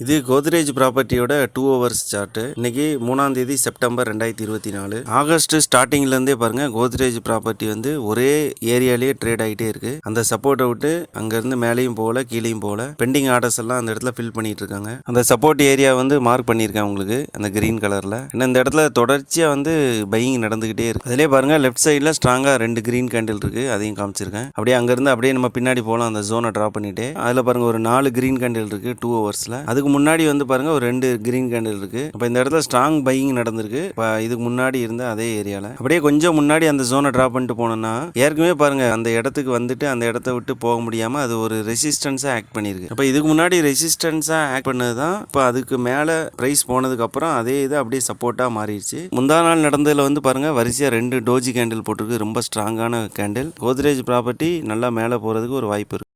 இது Godrej ப்ராப்பர்ட்டியோட 2 hours chart. இன்னைக்கு 3ஆம் தேதி செப்டம்பர் 2024. ஆகஸ்ட் ஸ்டார்டிங்ல இருந்தே பாருங்க கோத்ரேஜ் ப்ராப்பர்ட்டி வந்து ஒரே ஏரியாலேயே ட்ரேட் ஆகிட்டே இருக்கு. அந்த சப்போர்ட்டை விட்டு அங்க இருந்து மேலேயும் போகல கீழேயும் போகல. பெண்டிங் ஆர்டர்ஸ் எல்லாம் அந்த இடத்துல ஃபில் பண்ணிட்டு இருக்காங்க. அந்த சப்போர்ட் ஏரியா வந்து மார்க் பண்ணியிருக்கேன் உங்களுக்கு அந்த கிரீன் கலர்ல. ஏன்னா இந்த இடத்துல தொடர்ச்சியா வந்து பையிங் நடந்துகிட்டே இருக்கு. அதிலே பாருங்க லெஃப்ட் சைட்ல ஸ்ட்ராங்கா 2 கிரீன் கேண்டில் இருக்கு, அதையும் காமிச்சிருக்கேன். அப்படியே அங்க இருந்து அப்படியே நம்ம பின்னாடி போகலாம் அந்த ஜோனை டிரா பண்ணிட்டு. அதுல பாருங்க ஒரு 4 கிரீன் கேண்டில் இருக்கு 2 ஹவர்ஸ்ல. அதுக்கு முன்னாடி வந்து பாருங்க ஒரு 2 கிரீன் கேண்டில் இருக்கு. அப்ப இந்த இடத்துல ஸ்ட்ராங் பையிங் நடந்திருக்கு. இதுக்கு முன்னாடி இருந்த அதே ஏரியால அப்படியே கொஞ்சம் முன்னாடி அந்த ஜோனை டிரா பண்ணிட்டு போனோம்னா ஏற்கனவே பாருங்க அந்த இடத்துக்கு வந்துட்டு அந்த இடத்த விட்டு போக முடியாம அது ஒரு ரெசிஸ்டன்ஸா ஆக்ட் பண்ணிருக்கு. அப்ப இதுக்கு முன்னாடி ரெசிஸ்டன்ஸா ஆக்ட் பண்ணதுதான் இப்ப அதுக்கு மேல பிரைஸ் போனதுக்கு அப்புறம் அதே இது அப்படியே சப்போர்ட்டா மாறிடுச்சு. முந்தா நாள் நடந்ததுல வந்து பாருங்க வரிசையா 2 டோஜி கேண்டில் போட்டிருக்கு, ரொம்ப ஸ்ட்ராங்கான கேண்டில். கோத்ரேஜ் ப்ராப்பர்ட்டி நல்லா மேல போறதுக்கு ஒரு வாய்ப்பு இருக்கு.